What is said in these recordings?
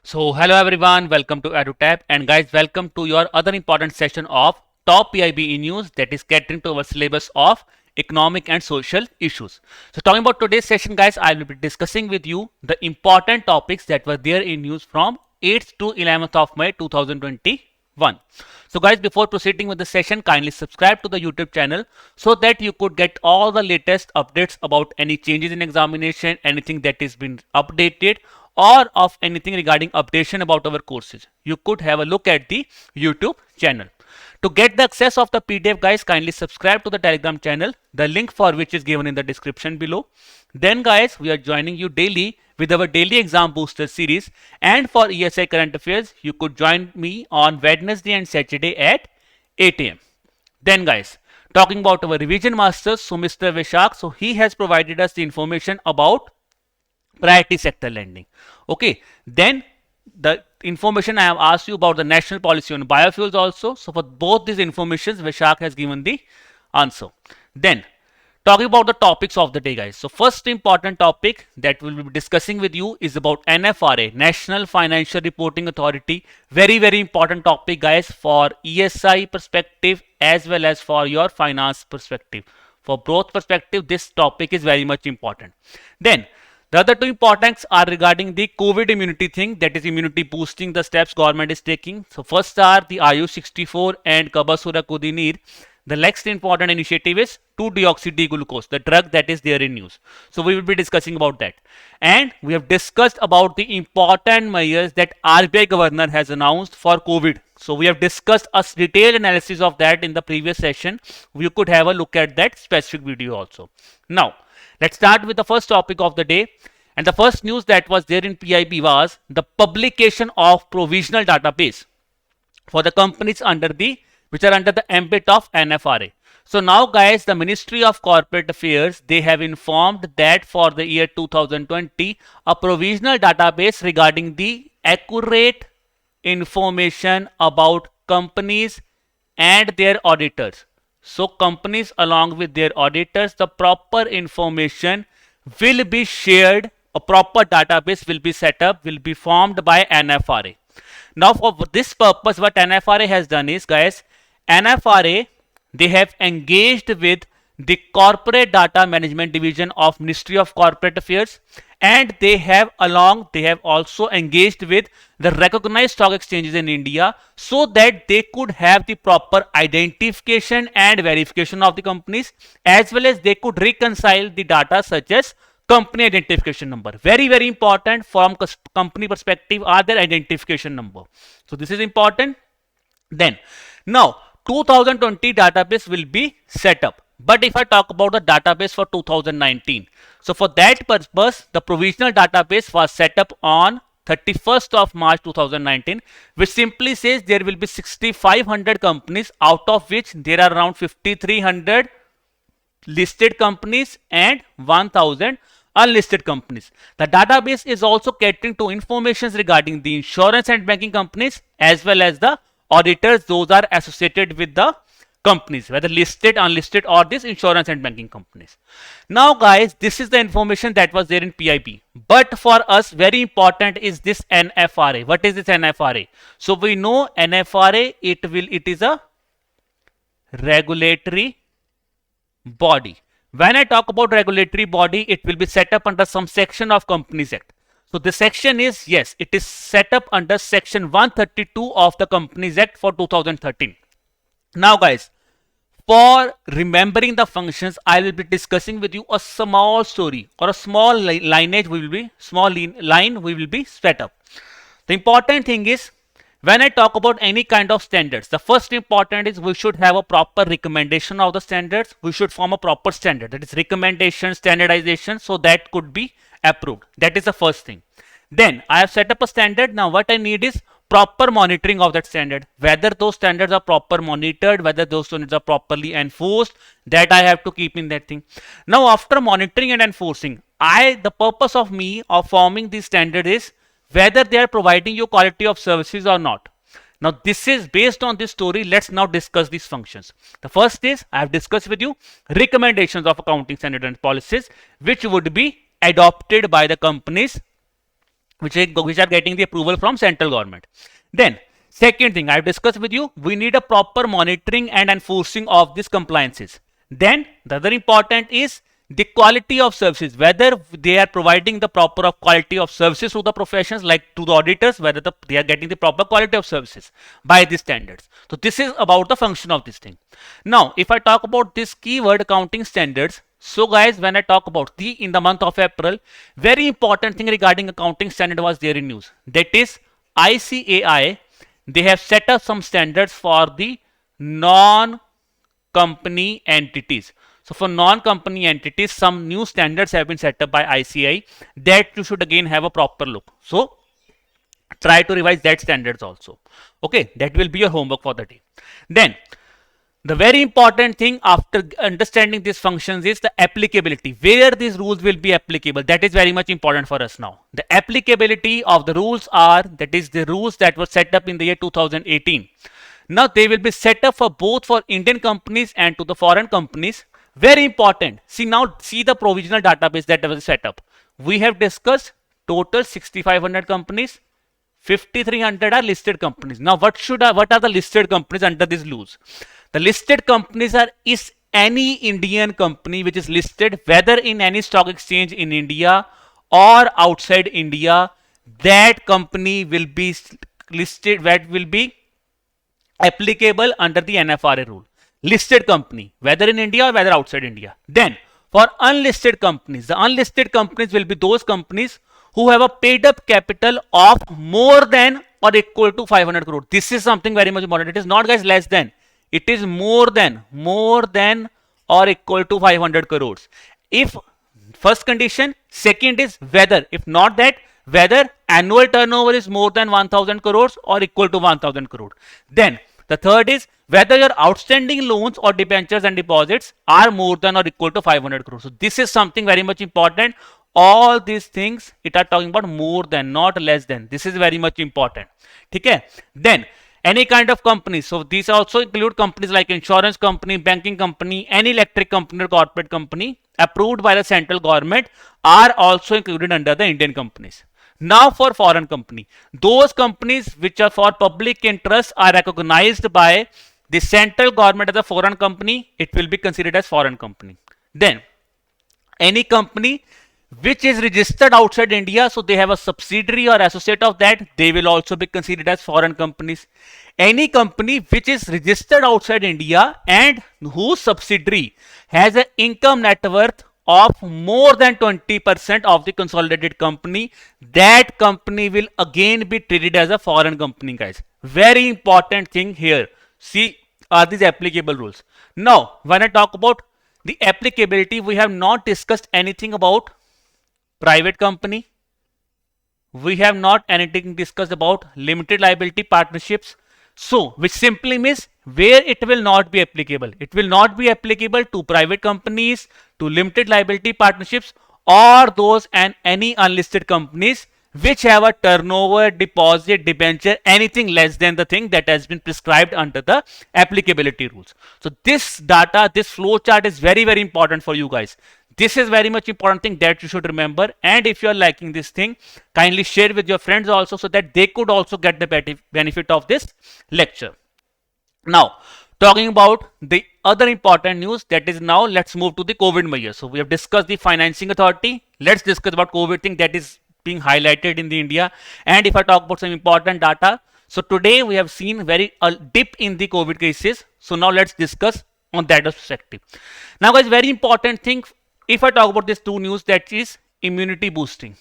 So hello everyone, welcome to EduTap, and guys, welcome to your other important session of Top PIB News, that is catering to our syllabus of economic and social issues. So talking about today's session, guys, I will be discussing with you the important topics that were there in news from 8th to 11th of May 2021. So guys, before proceeding with the session, kindly subscribe to the YouTube channel so that you could get all the latest updates about any changes in examination, anything that is been updated, or of anything regarding updation about our courses. You could have a look at the YouTube channel. To get the access of the PDF, guys, kindly subscribe to the Telegram channel, the link for which is given in the description below. Then guys, we are joining you daily with our daily exam booster series, and for ESI current affairs you could join me on Wednesday and Saturday at 8 am. Then guys, talking about our revision masters, so Mr. Vishak, so he has provided us the information about priority sector lending. Okay, then the information I have asked you about the national policy on biofuels also. So for both these informations, Vishak has given the answer. Then talking about the topics of the day, guys. So first important topic that we'll be discussing with you is about NFRA, National Financial Reporting Authority. Very important topic, guys, for ESI perspective as well as for your finance perspective. For both perspective, this topic is very much important. Then the other two importants are regarding the COVID immunity thing, that is immunity boosting the steps government is taking. So first are the Ayush 64 and Kabasura Kudineer. The next important initiative is 2-deoxy-D-glucose, the drug that is there in news. So we will be discussing about that. And we have discussed about the important measures that RBI governor has announced for COVID. So we have discussed a detailed analysis of that in the previous session. You could have a look at that specific video also. Now, let's start with the first topic of the day. And the first news that was there in PIB was the publication of provisional database for the companies which are under the ambit of NFRA. So now guys, the Ministry of Corporate Affairs, they have informed that for the year 2020, a provisional database regarding the accurate information about companies and their auditors. So companies along with their auditors, the proper information will be shared, a proper database will be set up, will be formed by NFRA. Now for this purpose, what NFRA has done is, guys, NFRA, they have engaged with the Corporate Data Management Division of Ministry of Corporate Affairs, and they have also engaged with the recognized stock exchanges in India so that they could have the proper identification and verification of the companies, as well as they could reconcile the data such as company identification number. Very important from company perspective are their identification number. So this is important. Then now 2020 database will be set up. But if I talk about the database for 2019, so for that purpose, the provisional database was set up on 31st of March 2019, which simply says there will be 6,500 companies, out of which there are around 5,300 listed companies and 1,000 unlisted companies. The database is also catering to information regarding the insurance and banking companies as well as the auditors, those are associated with the companies, whether listed, unlisted, or this insurance and banking companies. Now guys, this is the information that was there in PIB. But for us, very important is this NFRA. What is this NFRA? So we know NFRA, it is a regulatory body. When I talk about regulatory body, it will be set up under some section of Companies Act. So the section is, yes, it is set up under section 132 of the Companies Act for 2013. Now guys, for remembering the functions, I will be discussing with you a small story or a small line we will be set up. The important thing is, when I talk about any kind of standards, the first important is we should have a proper recommendation of the standards. We should form a proper standard, that is recommendation, standardization, so that could be approved. That is the first thing. Then I have set up a standard. Now what I need is proper monitoring of that standard, whether those standards are proper monitored, whether those standards are properly enforced, that I have to keep in that thing. Now after monitoring and enforcing, the purpose of me of forming this standard is whether they are providing you quality of services or not. Now this is based on this story. Let's now discuss these functions. The first is, I have discussed with you recommendations of accounting standards and policies which would be adopted by the companies which are getting the approval from central government. Then second thing I've discussed with you, we need a proper monitoring and enforcing of these compliances. Then the other important is the quality of services, whether they are providing the proper of quality of services to the professions, like to the auditors, whether they are getting the proper quality of services by these standards. So this is about the function of this thing. Now if I talk about this keyword accounting standards, so guys, when I talk about the in the month of April, very important thing regarding accounting standard was there in news, that is ICAI. They have set up some standards for the non company entities. So for non-company entities, some new standards have been set up by ICAI that you should again have a proper look. So try to revise that standards also. Okay, that will be your homework for the day. Then the very important thing after understanding these functions is the applicability, where these rules will be applicable. That is very much important for us now. The applicability of the rules are, that is the rules that were set up in the year 2018. Now they will be set up for both for Indian companies and to the foreign companies. Very important. See the provisional database that was set up. We have discussed total 6,500 companies. 5,300 are listed companies. Now what are the listed companies under these rules? The listed companies is any Indian company which is listed whether in any stock exchange in India or outside India. That company will be listed, that will be applicable under the NFRA rule. Listed company, whether in India or whether outside India. Then for unlisted companies, the unlisted companies will be those companies who have a paid up capital of more than or equal to 500 crore. This is something very much important. It is not, guys, less than. It is more than or equal to 500 crores. If first condition, second is whether, if not that, whether annual turnover is more than 1000 crores or equal to 1000 crore. Then the third is whether your outstanding loans or debentures and deposits are more than or equal to 500 crores. So this is something very much important. All these things it are talking about more than, not less than. This is very much important. Okay. Then any kind of company. So these also include companies like insurance company, banking company, any electric company or corporate company approved by the central government are also included under the Indian companies. Now for foreign company, those companies which are for public interest are recognized by the central government as a foreign company, it will be considered as foreign company. Then any company which is registered outside India, so they have a subsidiary or associate of that, they will also be considered as foreign companies. Any company which is registered outside India and whose subsidiary has an income net worth of more than 20% of the consolidated company, that company will again be treated as a foreign company, guys. Very important thing here. See, are these applicable rules? Now, when I talk about the applicability, we have not discussed anything about private company. We have not anything discussed about limited liability partnerships. So, which simply means where it will not be applicable. It will not be applicable to private companies, to limited liability partnerships, or those and any unlisted companies which have a turnover, deposit, debenture, anything less than the thing that has been prescribed under the applicability rules. So this data, this flow chart is very, very important for you guys. This is very much important thing that you should remember. And if you are liking this thing, kindly share with your friends also so that they could also get the benefit of this lecture. Now, talking about the other important news, that is now let's move to the COVID measures. So we have discussed the financing authority. Let's discuss about COVID thing that is being highlighted in the India. And if I talk about some important data, so today we have seen very dip in the COVID cases. So now let's discuss on that perspective. Now guys, very important thing, if I talk about this two news, that is immunity boosting.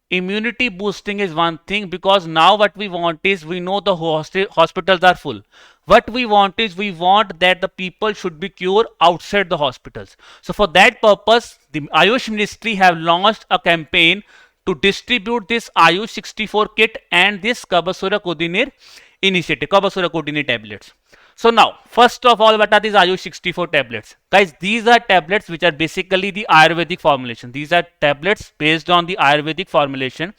Immunity boosting is one thing, because now what we want is, we know the hospitals are full. What we want is, we want that the people should be cured outside the hospitals. So for that purpose, the Ayush Ministry have launched a campaign to distribute this Ayush 64 kit and this Kabasura Coordinate initiative, Kabasura Coordinate tablets. So now, first of all, what are these Ayush 64 tablets? Guys, these are tablets which are basically the Ayurvedic formulation. These are tablets based on the Ayurvedic formulation,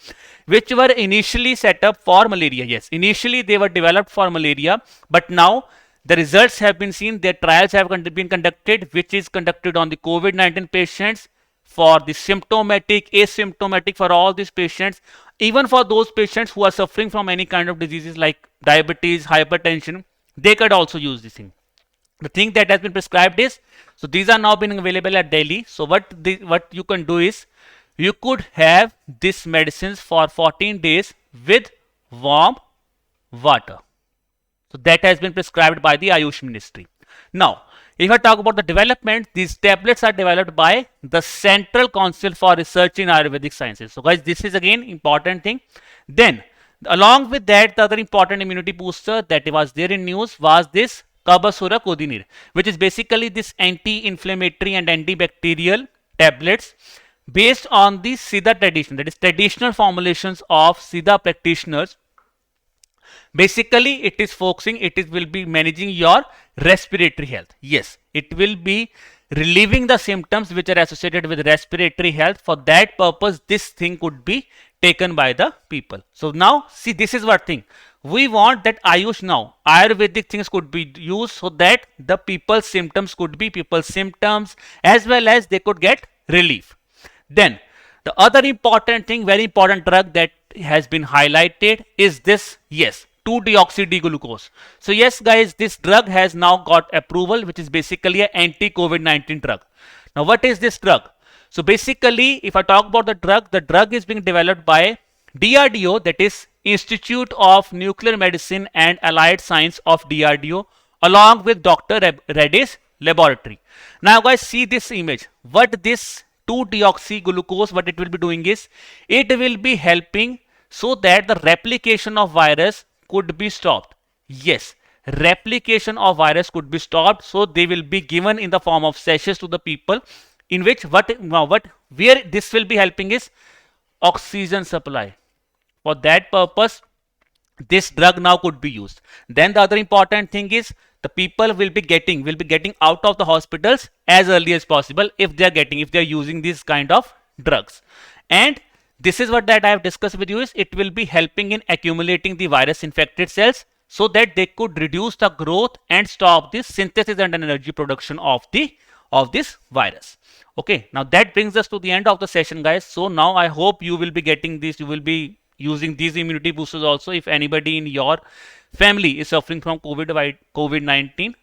which were initially set up for malaria. Yes, initially they were developed for malaria, but now the results have been seen. Their trials have been conducted, which is conducted on the COVID-19 patients. for the symptomatic, asymptomatic, for all these patients, even for those patients who are suffering from any kind of diseases like diabetes, hypertension, they could also use this thing. The thing that has been prescribed is, so these are now being available at Delhi. So what you can do is, you could have these medicines for 14 days with warm water. So that has been prescribed by the Ayush Ministry. Now, if I talk about the development, these tablets are developed by the Central Council for Research in Ayurvedic Sciences. So guys, this is again important thing. Then, along with that, the other important immunity booster that was there in news was this Kabasura Kodinir, which is basically this anti-inflammatory and antibacterial tablets based on the Siddha tradition, that is traditional formulations of Siddha practitioners. Basically, it is focusing, it will be managing your respiratory health. Yes, it will be relieving the symptoms which are associated with respiratory health. For that purpose, this thing could be taken by the people. So now, see, this is what thing. We want that Ayush now, Ayurvedic things could be used so that the people's symptoms could be people's symptoms, as well as they could get relief. Then, the other important thing, very important drug that has been highlighted is this, yes, 2-deoxy-D-glucose. So yes guys, this drug has now got approval, which is basically an anti-COVID-19 drug. Now what is this drug? So basically, if I talk about the drug is being developed by DRDO, that is Institute of Nuclear Medicine and Allied Science of DRDO, along with Dr. Reddy's laboratory. Now guys, see this image. What this 2-deoxy-glucose, what it will be doing is, it will be helping so that the replication of virus could be stopped. Yes, replication of virus could be stopped. So they will be given in the form of sachets to the people, in which where this will be helping is oxygen supply. For that purpose, this drug now could be used. Then the other important thing is, the people will be getting out of the hospitals as early as possible if they are using these kind of drugs. And this is what that I have discussed with you is, it will be helping in accumulating the virus infected cells so that they could reduce the growth and stop the synthesis and energy production of this virus. Okay, now that brings us to the end of the session guys. So now I hope you will be getting this, you will be using these immunity boosters also if anybody in your family is suffering from COVID-19.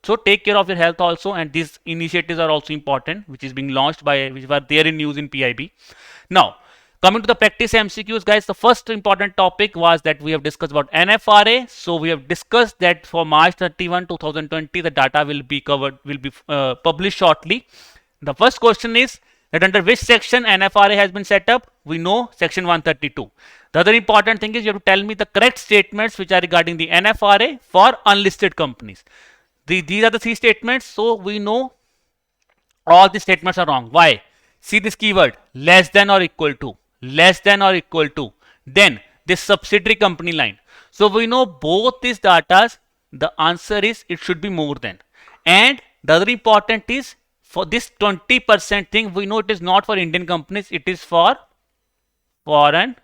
So take care of your health also, and these initiatives are also important, which is being launched by, which were there in news in PIB. Now, coming to the practice MCQs guys, the first important topic was that we have discussed about NFRA. So we have discussed that for March 31, 2020, the data will be published shortly. The first question is that under which section NFRA has been set up? We know section 132. The other important thing is, you have to tell me the correct statements which are regarding the NFRA for unlisted companies. These are the three statements. So we know all the statements are wrong. Why? See this keyword, less than or equal to, less than or equal to. Then this subsidiary company line. So we know both these datas, the answer is it should be more than. And the other important is, for this 20% thing, we know it is not for Indian companies, it is for foreign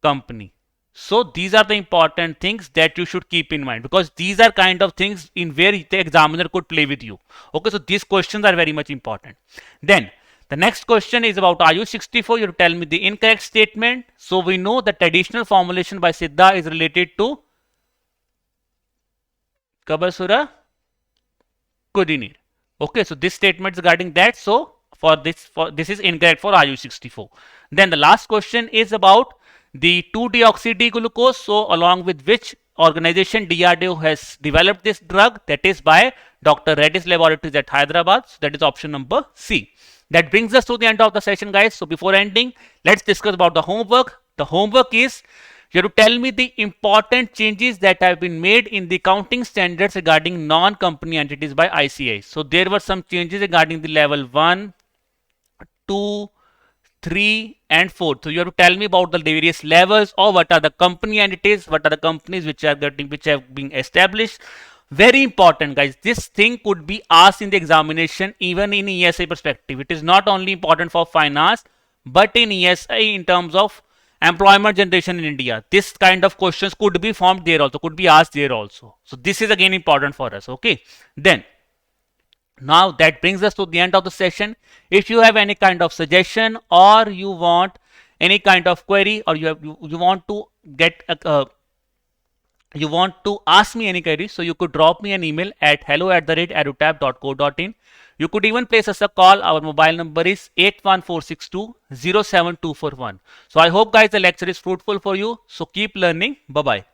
company. So these are the important things that you should keep in mind, because these are kind of things in where the examiner could play with you. Okay, so these questions are very much important. Then the next question is about Ayush 64. You tell me the incorrect statement. So we know the traditional formulation by Siddha is related to Kabasura Kodinir. Okay, so this statement is regarding that. So this is incorrect for Ayush 64. Then the last question is about the 2-deoxy-D-glucose. So along with which organization DRDO has developed this drug? That is by Dr. Reddy's laboratories at Hyderabad. So that is option number C. That brings us to the end of the session guys. So before ending, let's discuss about the homework. The homework is, you have to tell me the important changes that have been made in the accounting standards regarding non-company entities by ICAI. So there were some changes regarding the level 1, 2, 3 and 4. So you have to tell me about the various levels, or what are the company entities, what are the companies which have been established. Very important guys, this thing could be asked in the examination even in ESI perspective. It is not only important for finance, but in ESI in terms of employment generation in India. This kind of questions could be formed there also, could be asked there also. So this is again important for us. Okay, then Now that brings us to the end of the session. If you have any kind of suggestion, or you want any kind of query, or you want to get you want to ask me any query, so you could drop me an email at hello@edutab.co.in. You could even place us a call. Our mobile number is 81462 07241. So I hope guys the lecture is fruitful for you. So keep learning. Bye bye.